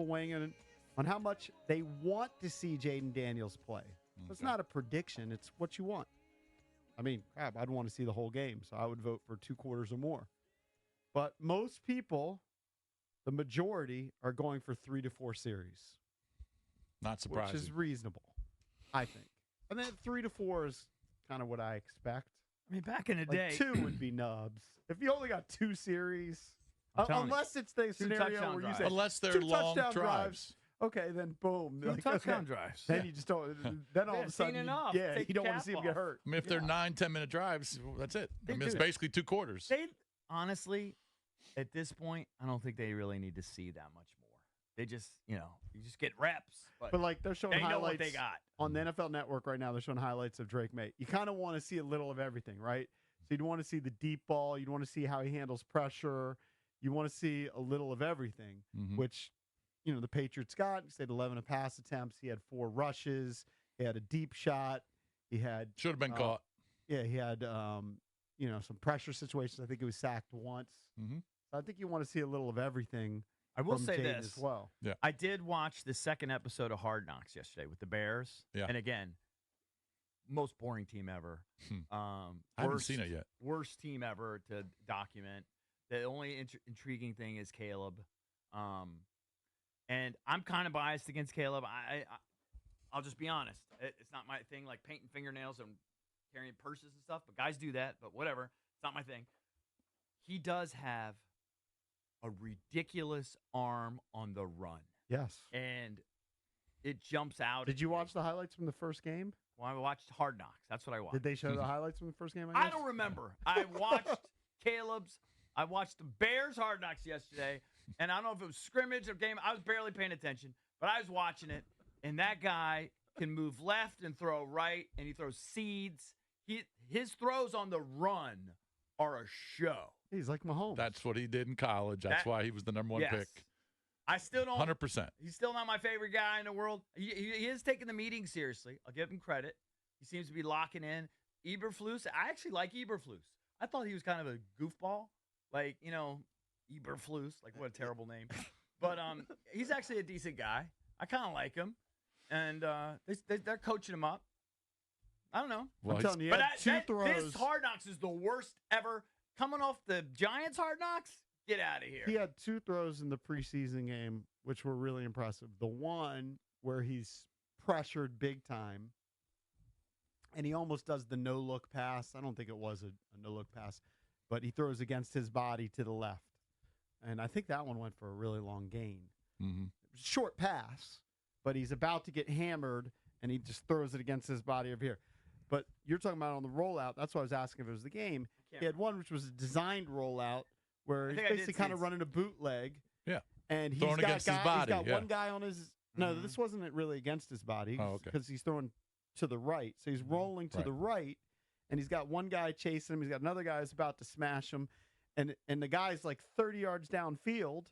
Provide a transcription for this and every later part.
people weighing in on how much they want to see Jayden Daniels play. So it's not a prediction. It's what you want. I mean, crap, I'd want to see the whole game, so I would vote for 2 quarters or more. But most people, the majority, are going for 3 to 4 series. Not surprising. Which is reasonable, I think. And then 3 to 4 is kind of what I expect. I mean, back in the day, 2 would be nubs. If you only got 2 series, unless it's the 2 scenario touchdown where you drives. say Unless they're 2 long touchdown drives. Okay, then boom. 2 touchdown drives. Then you just don't. Then all of a sudden, enough. you Take don't the want to see him cap get off. hurt. I mean, if they're 9-10-minute drives, that's it. I mean, it's do. basically 2 quarters. They honestly, at this point, I don't think they really need to see that much more. They just, you just get reps. But like they're showing they know highlights what they got. on the NFL Network right now. They're showing highlights of Drake May. You kind of want to see a little of everything, right? So you'd want to see the deep ball. You'd want to see how he handles pressure. You want to see a little of everything, which, the Patriots got. He said 11 pass attempts. He had 4 rushes. He had a deep shot. He had Should have been caught. Yeah, he had some pressure situations. I think he was sacked once. So I think you want to see a little of everything. I will from say Jayden this. as well. Yeah. I did watch the second episode of Hard Knocks yesterday with the Bears. Yeah. And again, most boring team ever. I haven't seen it yet. Worst team ever to document. The only intriguing thing is Caleb. And I'm kind of biased against Caleb. I'll just be honest. It's not my thing, like painting fingernails and carrying purses and stuff. But guys do that. But whatever. It's not my thing. He does have a ridiculous arm on the run. Yes. And it jumps out. Did you watch the highlights from the first game? Well, I watched Hard Knocks. That's what I watched. Did they show the highlights from the first game? I don't remember. I watched Caleb's. I watched the Bears Hard Knocks yesterday, and I don't know if it was scrimmage or game. I was barely paying attention, but I was watching it, and that guy can move left and throw right, and he throws seeds. His throws on the run are a show. He's like Mahomes. That's what he did in college. That's why he was the number 1 pick. I still don't. 100%. He's still not my favorite guy in the world. He is taking the meeting seriously. I'll give him credit. He seems to be locking in. Eberflus, I actually like Eberflus. I thought he was kind of a goofball. Like, Eberflus. Like, what a terrible name. But he's actually a decent guy. I kind of like him. And they're coaching him up. I don't know. Well, I'm telling you, this Hard Knocks is the worst ever. Coming off the Giants Hard Knocks, get out of here. He had 2 throws in the preseason game, which were really impressive. The one where he's pressured big time, and he almost does the no-look pass. I don't think it was a no-look pass, but he throws against his body to the left. And I think that one went for a really long gain. Short pass, but he's about to get hammered, and he just throws it against his body over here. But you're talking about on the rollout. That's why I was asking if it was the game. He had one which was a designed rollout where he's basically kind of running a bootleg. Yeah. And he's throwing got against his body. He's got one guy on his – no, this wasn't really against his body because he's throwing to the right. So he's rolling to the right, and he's got one guy chasing him. He's got another guy who's about to smash him. And the guy's like 30 yards downfield,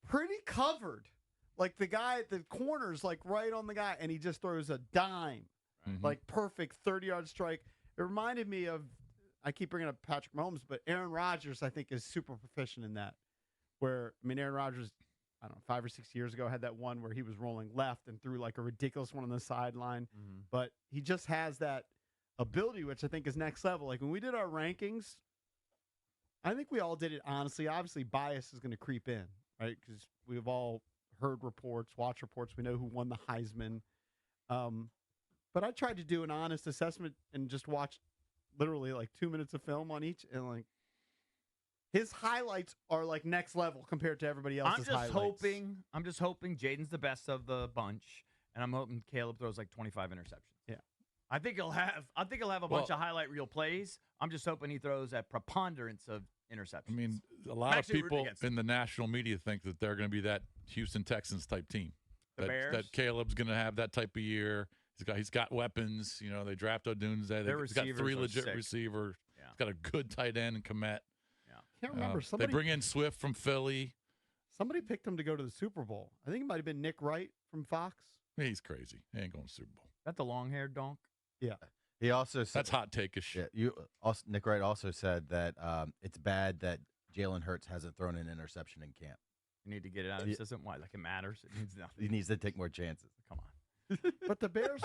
pretty covered. Like the guy at the corner's like right on the guy, and he just throws a dime. Like perfect 30-yard strike. It reminded me of, I keep bringing up Patrick Mahomes, but Aaron Rodgers, I think, is super proficient in that. Where, Aaron Rodgers, I don't know, 5 or 6 years ago had that one where he was rolling left and threw like a ridiculous one on the sideline. But he just has that ability, which I think is next level. Like when we did our rankings, I think we all did it honestly. Obviously, bias is going to creep in, right? Because we've all heard reports, watched reports. We know who won the Heisman. But I tried to do an honest assessment and just watched literally like 2 minutes of film on each, and like his highlights are like next level compared to everybody else's highlights. I'm just hoping Jaden's the best of the bunch, and I'm hoping Caleb throws like 25 interceptions. Yeah. I think he'll have a bunch of highlight reel plays. I'm just hoping he throws a preponderance of interceptions. A lot of people in the national media think that they're going to be that Houston Texans type team. That Caleb's going to have that type of year. He's got weapons. They draft Odunze. He's got 3 legit receivers. Yeah. He's got a good tight end in Komet. Yeah. Can't remember. They bring in Swift from Philly. Somebody picked him to go to the Super Bowl. I think it might have been Nick Wright from Fox. He's crazy. He ain't going to the Super Bowl. That the long-haired donk? Yeah. He also said that's hot take-ish. Yeah, Nick Wright also said that it's bad that Jalen Hurts hasn't thrown an interception in camp. You need to get it out of the system. Why? Like it matters? It means nothing. He needs to take more chances. Come on. But the Bears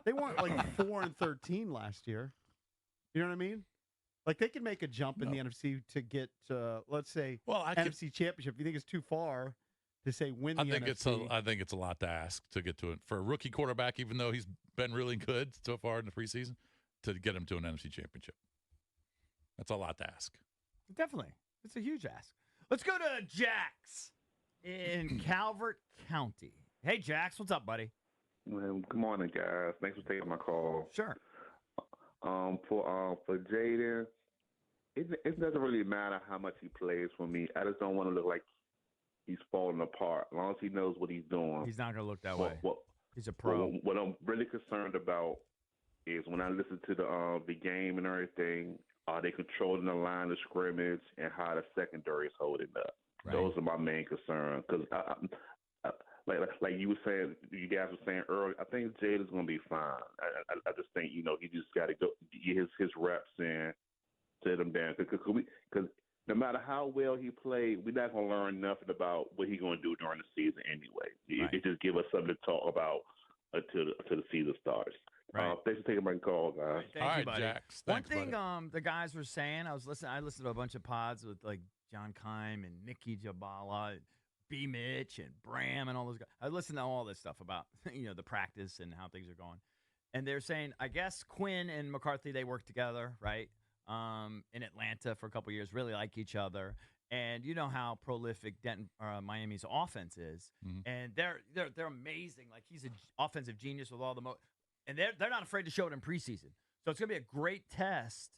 they weren't like 4-13 last year. You know what I mean? Like they can make a jump in the NFC to get, let's say, NFC Championship. You think it's too far to say win the NFC? I think it's a lot to ask to get to it for a rookie quarterback, even though he's been really good so far in the preseason, to get him to an NFC Championship. That's a lot to ask. Definitely. It's a huge ask. Let's go to Jax in Calvert County. Hey, Jax, what's up, buddy? Well, good morning, guys. Thanks for taking my call. Sure. For Jayden, it doesn't really matter how much he plays for me. I just don't want to look like he's falling apart. As long as he knows what he's doing. He's not going to look that way. He's a pro. What I'm really concerned about is when I listen to the game and everything, are they controlling the line of scrimmage and how the secondary is holding up? Right. Those are my main concerns. Because like you were saying, you guys were saying earlier, I think Jayden's going to be fine. I just think, he just got to go get his reps in, sit him down. Because no matter how well he played, we're not going to learn nothing about what he's going to do during the season anyway. Right. It just give us something to talk about until the season starts. Right. Thanks for taking my call, guys. Thank you, buddy. Jax. One thing the guys were saying, I listened to a bunch of pods with like John Keim and Nikki Jabala, and B. Mitch and Bram and all those guys. I listened to all this stuff about the practice and how things are going. And they're saying, I guess Quinn and McCarthy, they work together, right? In Atlanta for a couple of years, really like each other. And you know how prolific Miami's offense is. Mm-hmm. And they're amazing. Like he's an offensive genius with all the and they're not afraid to show it in preseason. So it's going to be a great test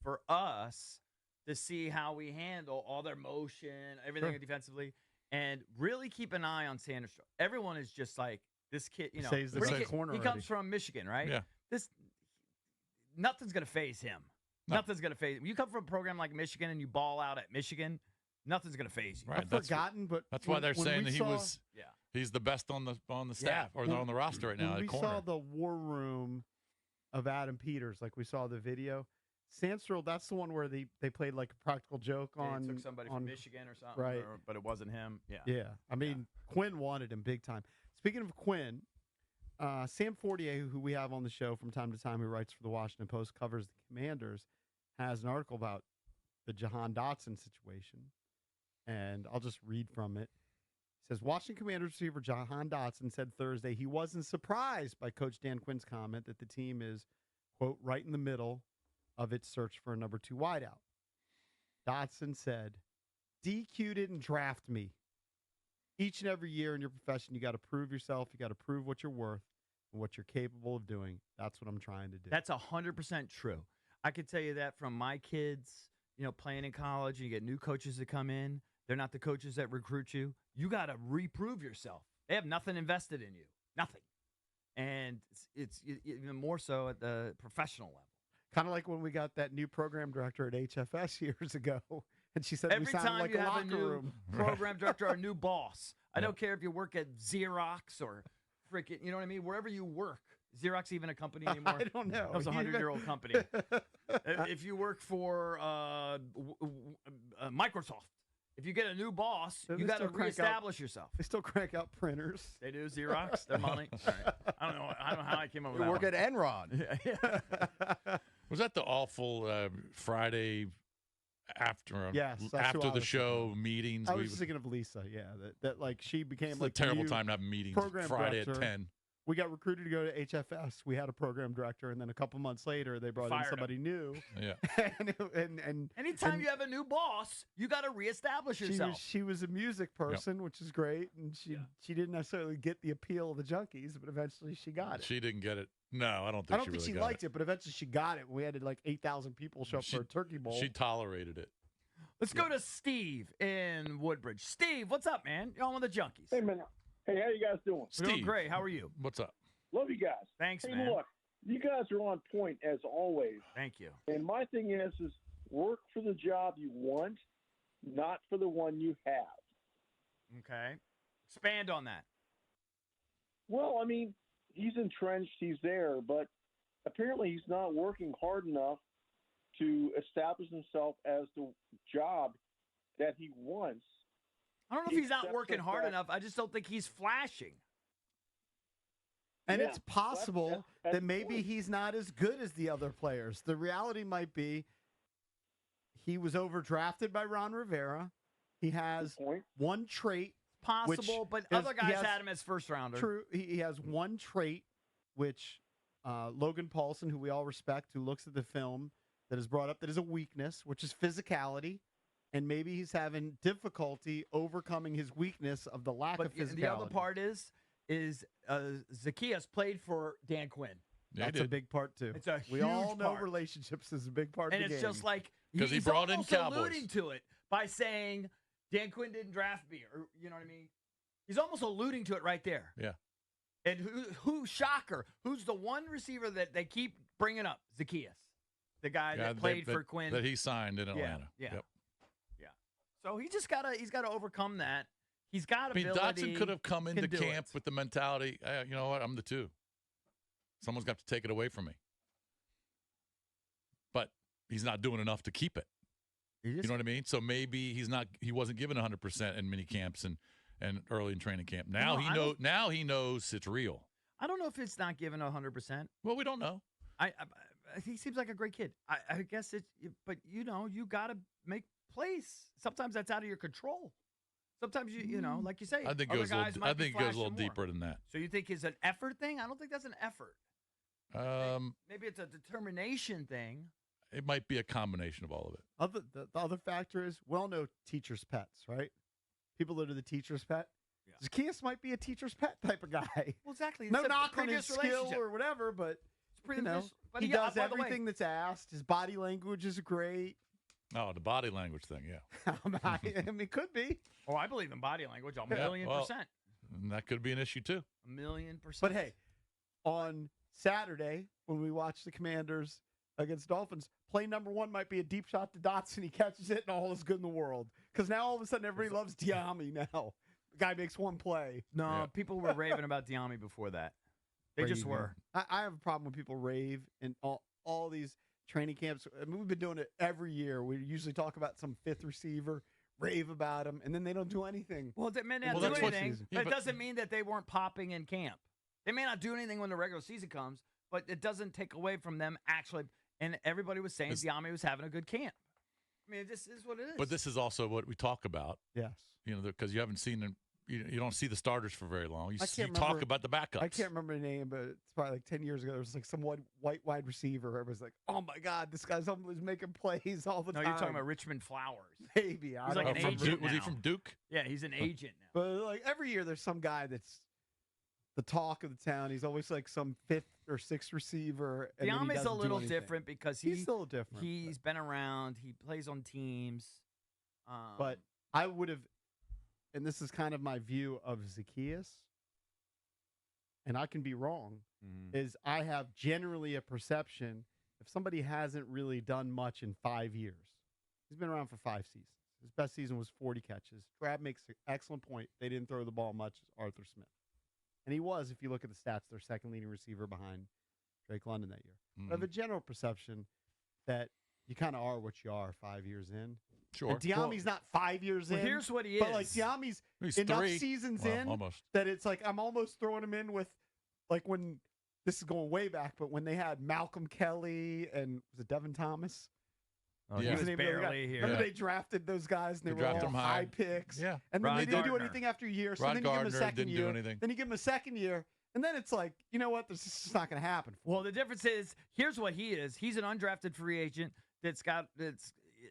for us to see how we handle all their motion, everything defensively, and really keep an eye on Sanders. Everyone is just like, this kid, saves the corner. He comes from Michigan, right? Yeah. Nothing's going to faze him. No. Nothing's going to faze him. You come from a program like Michigan and you ball out at Michigan, nothing's going to faze you. Right. I've forgotten, but that's why they're saying that he's the best on the staff or on the roster right now. We saw the war room of Adam Peters, like we saw the video. Sandstrom, that's the one where they played like a practical joke on. He took somebody from Michigan or something, right? But it wasn't him. Yeah. Yeah. I mean, Quinn wanted him big time. Speaking of Quinn, Sam Fortier, who we have on the show from time to time, who writes for the Washington Post, covers the Commanders, has an article about the Jahan Dotson situation. And I'll just read from it. It says, Washington Commanders receiver Jahan Dotson said Thursday he wasn't surprised by Coach Dan Quinn's comment that the team is, quote, right in the middle of its search for a number 2 wideout. Dotson said, DQ didn't draft me. Each and every year in your profession, you got to prove yourself. You got to prove what you're worth and what you're capable of doing. That's what I'm trying to do. That's 100% true. I could tell you that from my kids, playing in college, and you get new coaches that come in. They're not the coaches that recruit you. You got to reprove yourself. They have nothing invested in you. Nothing. And it's even more so at the professional level. Kind of like when we got that new program director at HFS years ago. And she said every we sounded time like you a have locker a new room. program director or a new boss. I don't care if you work at Xerox or freaking, you know what I mean? Wherever you work. Xerox even a company anymore? I don't know. It was a 100-year-old company. If you work for Microsoft, if you get a new boss, you got to reestablish yourself. They still crank out printers. They do. Xerox, their money. All right. I don't know how I came up with that. You work at Enron. Yeah. Was that the awful Friday after the show meetings? I was thinking of Lisa. Yeah, that like she became like a terrible time to have meetings Friday at 10. We got recruited to go to HFS. We had a program director, and then a couple months later, they brought in somebody new. Yeah. and anytime you have a new boss, you got to reestablish yourself. She was a music person, which is great, and she didn't necessarily get the appeal of the Junkies, but eventually she got it. She didn't get it. No, I don't think she liked it, but eventually she got it. We had like 8,000 people show up for a turkey bowl. She tolerated it. Let's go to Steve in Woodbridge. Steve, what's up, man? You're on with the Junkies. Hey, man. Hey, how you guys doing? We're doing great. How are you? What's up? Love you guys. Thanks, hey, man. Look, you guys are on point as always. Thank you. And my thing is work for the job you want, not for the one you have. Okay. Expand on that. Well, I mean, he's entrenched. He's there, but apparently he's not working hard enough to establish himself as the job that he wants I don't know if he's not working hard enough. I just don't think he's flashing. And it's possible that maybe he's not as good as the other players. The reality might be he was overdrafted by Ron Rivera. He has one trait. Possible, but other guys had him as first rounder. True. He has one trait, which Logan Paulson, who we all respect, who looks at the film, that is brought up that is a weakness, which is physicality. And maybe he's having difficulty overcoming his weakness of the lack of physicality. The other part is Zacchaeus played for Dan Quinn. Yeah, that's a big part, too. It's a huge We all know part. relationships is a big part of the game. And it's just like because he brought in Cowboys. Alluding to it by saying Dan Quinn didn't draft me, or you know what I mean? He's almost alluding to it right there. Yeah. And who shocker? Who's the one receiver that they keep bringing up? Zacchaeus, the guy that played for Quinn, that he signed in Atlanta. Yeah. Yep. Yeah. So he's got to overcome that. He's got ability. Dotson could have come into camp with the mentality, you know what? I'm the 2. Someone's got to take it away from me. But he's not doing enough to keep it. You know what I mean? So maybe he wasn't given 100% in mini camps and early in training camp. Now he knows it's real. I don't know if it's not given 100%. Well, we don't know. He seems like a great kid. I guess but you got to make plays. Sometimes that's out of your control. Sometimes like you say, I think it goes a little deeper than that. So you think it's an effort thing? I don't think that's an effort. Maybe it's a determination thing. It might be a combination of all of it. The other factor is, we all know teachers' pets, right? People that are the teacher's pet. Yeah. Zacchaeus might be a teacher's pet type of guy. Well, exactly. No knock on his skill or whatever, but he does everything that's asked. His body language is great. Oh, the body language thing, yeah. I mean, it could be. Oh, I believe in body language a million percent. And that could be an issue, too. 1,000,000%. But, hey, on Saturday, when we watch the Commanders against Dolphins, play number 1 might be a deep shot to Dotson. He catches it, and all is good in the world. Because now all of a sudden everybody loves Diami now. The guy makes one play. No, people were raving about Diami before that. They just were. I have a problem when people rave in all these training camps. I mean, we've been doing it every year. We usually talk about some 5th receiver, rave about him, and then they don't do anything. Well, they may not do anything, but it doesn't mean that they weren't popping in camp. They may not do anything when the regular season comes, but it doesn't take away from them actually. And everybody was saying Diami was having a good camp. I mean, this is what it is. But this is also what we talk about. Yes. Because you haven't seen them. You don't see the starters for very long. You talk about the backups. I can't remember the name, but it's probably like 10 years ago. There was like some white wide receiver. Everybody's like, oh, my God, this guy's always making plays all the time. No, you're talking about Richmond Flowers. Maybe. He's like an agent Was he from Duke? Yeah, he's an agent now. But like every year there's some guy that's the talk of the town. He's always like some 5th or 6th receiver. Diami's a little different because he's still different. He's been around. He plays on teams. But I would have, and this is kind of my view of Zacchaeus, and I can be wrong, is I have generally a perception if somebody hasn't really done much in 5 years. He's been around for 5 seasons. His best season was 40 catches. Drab makes an excellent point. They didn't throw the ball much, Arthur Smith. And he was, if you look at the stats, their second leading receiver behind Drake London that year. But I have a general perception that you kind of are what you are 5 years in. Sure. And Diami's not 5 years in. Here's what he is. But like Diami's enough 3 seasons in almost. that it's like I'm almost throwing him in with like when this is going way back, but when they had Malcolm Kelly and was it Devin Thomas? Oh, yeah. He was barely here. Remember they drafted those guys and they were all high picks. Yeah. And then they didn't do anything after a year. So then you give them a second year. Then you give them a second year. And then it's like, you know what? This is just not going to happen. Well, the difference is, here's what he is. He's an undrafted free agent that's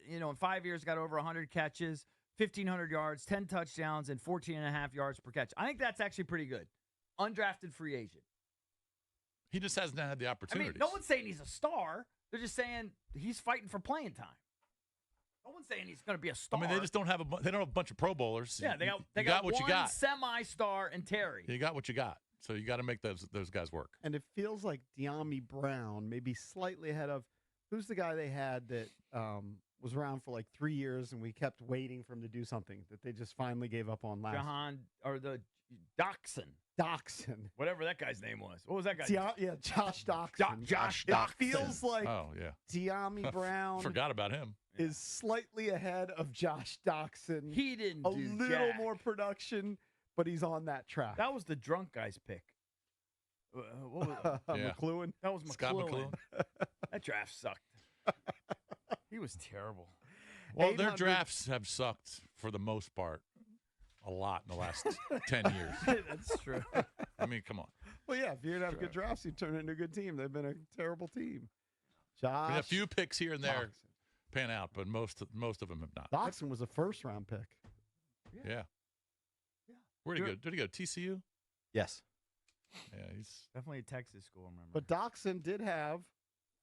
in 5 years got over 100 catches, 1,500 yards, 10 touchdowns, and 14.5 yards per catch. I think that's actually pretty good. Undrafted free agent. He just hasn't had the opportunity. I mean, no one's saying he's a star. They're just saying he's fighting for playing time. No one's saying he's going to be a star. I mean, they just don't have a bunch of Pro Bowlers. Yeah, they got what you got. Semi-star and Terry. You got what you got. So you got to make those guys work. And it feels like Diami Brown maybe slightly ahead of who's the guy they had that was around for like 3 years and we kept waiting for him to do something that they just finally gave up on last. Dotson. Dotson. Whatever that guy's name was. What was that guy's name? Josh Dotson. Josh It Dotson. feels like De'Ami Brown forgot about him. Is slightly ahead of Josh Dotson. He didn't a do little jack. more production, but he's on that track. That was the drunk guy's pick. What was McLuhan. That was Scott McLuhan. That draft sucked. He was terrible. Well, their drafts have sucked for the most part a lot in the last 10 years. That's true. I mean, come on. Well, yeah, if you didn't have good drafts, you'd turn into a good team. They've been a terrible team. Josh. I mean, a few picks here and there Dotson. pan out, but most of them have not. Dotson was a first-round pick. Yeah. Where'd he go? Did he go to TCU? Yes. Yeah, he's definitely a Texas school, remember. But Dotson did have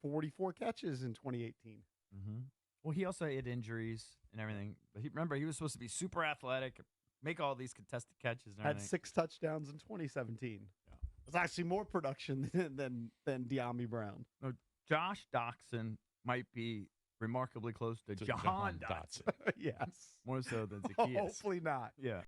44 catches in 2018. Mm-hmm. Well, he also had injuries and everything. But remember, he was supposed to be super athletic, make all these contested catches and everything. Had 6 touchdowns in 2017. Yeah. It's actually more production than De'Ami Brown. No, Josh Dotson might be remarkably close to Jahan Dotson. Yes. More so than Zacchaeus. Hopefully not. Yeah.